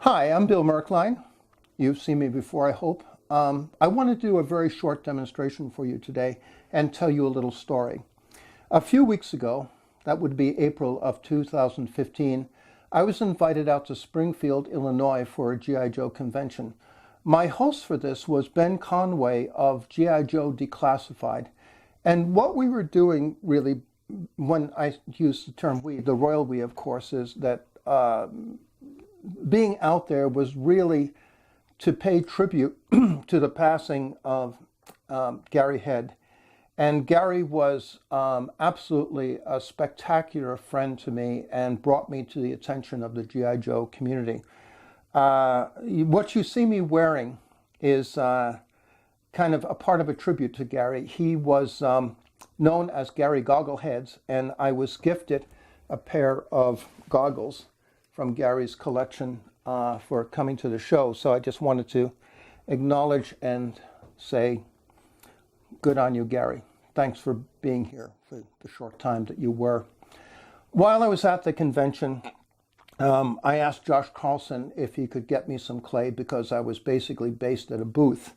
Hi, I'm Bill Merklein. You've seen me before, I hope. I want to do a very short demonstration for you today and tell you a little story. A few weeks ago, that would be April of 2015, I was invited out to Springfield, Illinois for a G.I. Joe convention. My host for this was Ben Conway of G.I. Joe Declassified. And what we were doing really, when I use the term we, the royal we of course, is that being out there was really to pay tribute to the passing of Gary Head. And Gary was absolutely a spectacular friend to me and brought me to the attention of the G.I. Joe community. What you see me wearing is kind of a part of a tribute to Gary. He was known as Gary Goggleheads, and I was gifted a pair of goggles from Gary's collection for coming to the show. So I just wanted to acknowledge and say, good on you, Gary. Thanks for being here for the short time that you were. While I was at the convention, I asked Josh Carlson if he could get me some clay because I was basically based at a booth.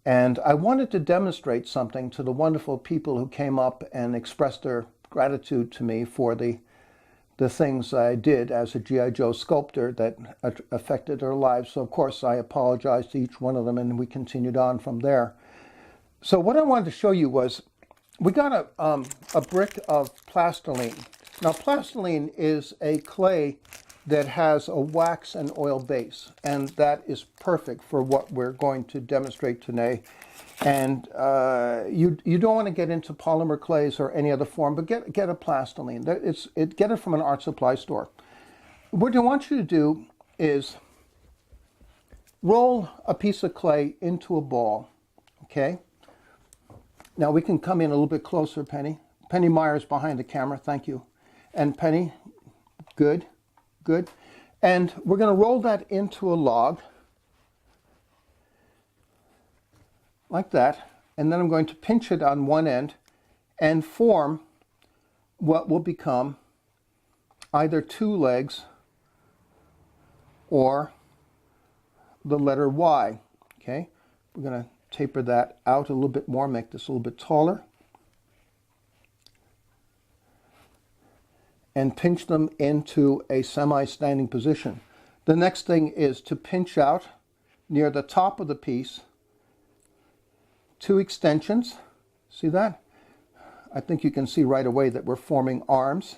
And I wanted to demonstrate something to the wonderful people who came up and expressed their gratitude to me for the things I did as a G.I. Joe sculptor that affected their lives. So of course I apologized to each one of them, and we continued on from there. So what I wanted to show you was, we got a brick of plastiline. Now plastiline is a clay that has a wax and oil base, and that is perfect for what we're going to demonstrate today. And you don't want to get into polymer clays or any other form, but get a plastiline. Get it from an art supply store. What I want you to do is roll a piece of clay into a ball, okay? Now we can come in a little bit closer, Penny. Penny Myers behind the camera, thank you. And Penny, good, good. And we're going to roll that into a log, like that, and then I'm going to pinch it on one end and form what will become either two legs or the letter Y. Okay, we're going to taper that out a little bit more, make this a little bit taller, and pinch them into a semi-standing position. The next thing is to pinch out near the top of the piece two extensions. See that? I think you can see right away that we're forming arms.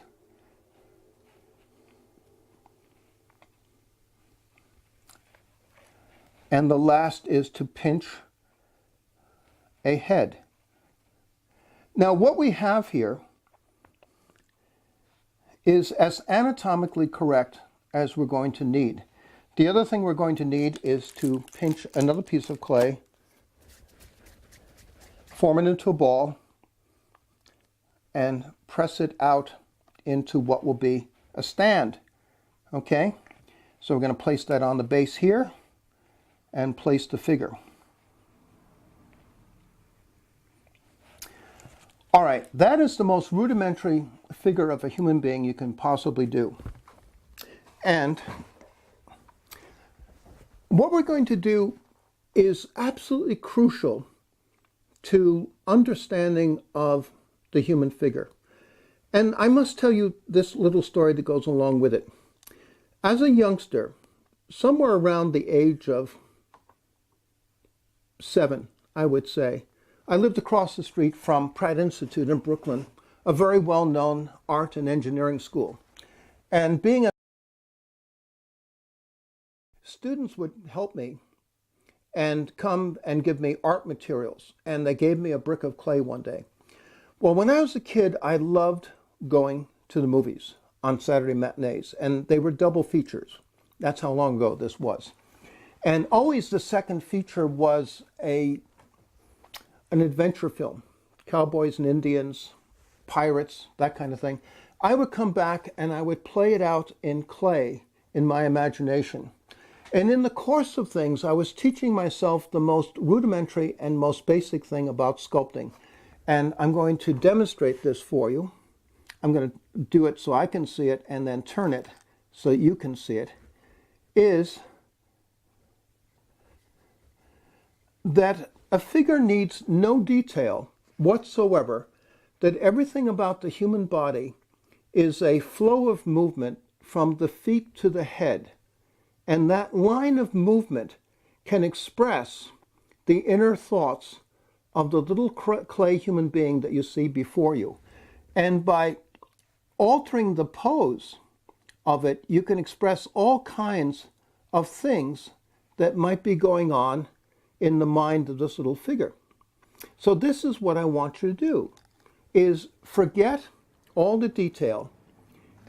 And the last is to pinch a head. Now what we have here is as anatomically correct as we're going to need. The other thing we're going to need is to pinch another piece of clay, form it into a ball, and press it out into what will be a stand. Okay, so we're going to place that on the base here and place the figure. All right, that is the most rudimentary figure of a human being you can possibly do. And what we're going to do is absolutely crucial to understanding of the human figure. And I must tell you this little story that goes along with it. As a youngster, somewhere around the age of 7, I would say, I lived across the street from Pratt Institute in Brooklyn, a very well-known art and engineering school. And being a students would help me and come and give me art materials. And they gave me a brick of clay one day. Well, when I was a kid, I loved going to the movies on Saturday matinees, and they were double features. That's how long ago this was. And always the second feature was an adventure film, cowboys and Indians, pirates, that kind of thing. I would come back and I would play it out in clay in my imagination. And in the course of things, I was teaching myself the most rudimentary and most basic thing about sculpting. And I'm going to demonstrate this for you. I'm going to do it so I can see it and then turn it so you can see it, is that a figure needs no detail whatsoever, that everything about the human body is a flow of movement from the feet to the head. And that line of movement can express the inner thoughts of the little clay human being that you see before you. And by altering the pose of it, you can express all kinds of things that might be going on in the mind of this little figure. So this is what I want you to do, is forget all the detail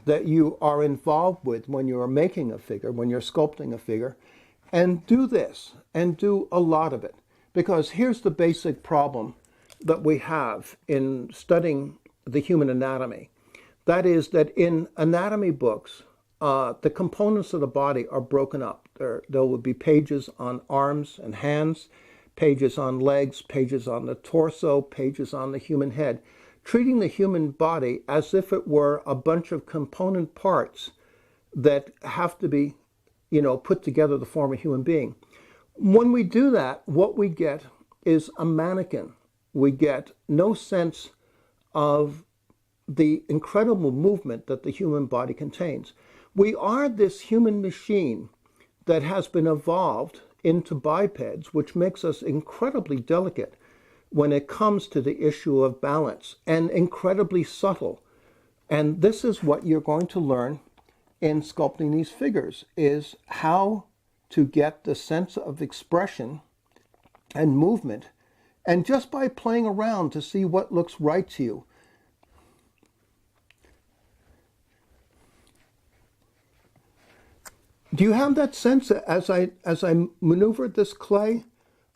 that you are involved with when you are making a figure, when you're sculpting a figure, and do this, and do a lot of it. Because here's the basic problem that we have in studying the human anatomy. That is that in anatomy books, the components of the body are broken up. There will be pages on arms and hands, pages on legs, pages on the torso, pages on the human head, treating the human body as if it were a bunch of component parts that have to be, put together to form a human being. When we do that, what we get is a mannequin. We get no sense of the incredible movement that the human body contains. We are this human machine that has been evolved into bipeds, which makes us incredibly delicate when it comes to the issue of balance, and incredibly subtle. And this is what you're going to learn in sculpting these figures, is how to get the sense of expression and movement, and just by playing around to see what looks right to you. Do you have that sense as I maneuvered this clay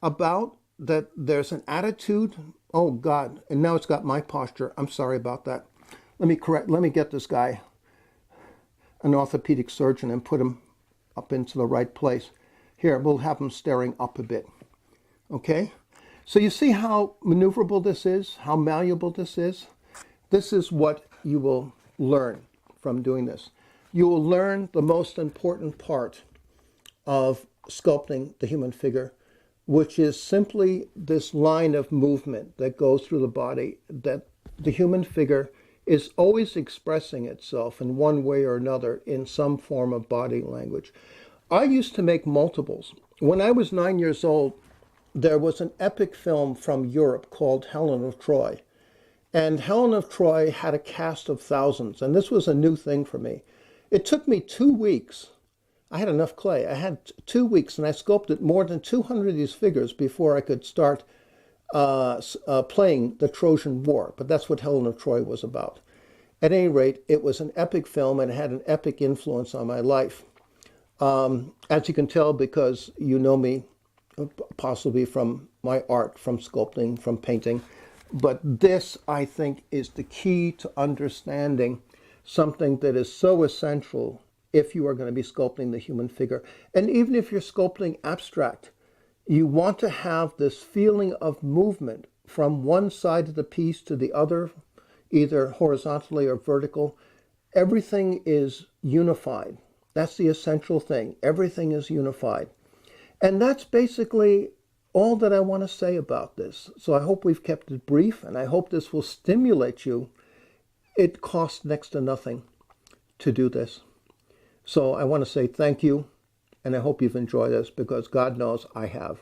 about that there's an attitude? Oh God, and now it's got my posture. I'm sorry about that. Let me get this guy, an orthopedic surgeon, and put him up into the right place. Here, we'll have him staring up a bit. Okay? So you see how maneuverable this is, how malleable this is? This is what you will learn from doing this. You will learn the most important part of sculpting the human figure, which is simply this line of movement that goes through the body, that the human figure is always expressing itself in one way or another in some form of body language. I used to make multiples. When I was 9 years old, there was an epic film from Europe called Helen of Troy. And Helen of Troy had a cast of thousands, and this was a new thing for me. It took me 2 weeks. I had enough clay. I had 2 weeks, and I sculpted more than 200 of these figures before I could start playing the Trojan War. But that's what Helen of Troy was about. At any rate, it was an epic film, and it had an epic influence on my life. As you can tell, because you know me, possibly from my art, from sculpting, from painting. But this, I think, is the key to understanding something that is so essential if you are going to be sculpting the human figure. And even if you're sculpting abstract, you want to have this feeling of movement from one side of the piece to the other, either horizontally or vertical. Everything is unified. That's the essential thing. Everything is unified. And that's basically all that I want to say about this. So I hope we've kept it brief, and I hope this will stimulate you. It costs next to nothing to do this. So I want to say thank you, and I hope you've enjoyed this, because God knows I have.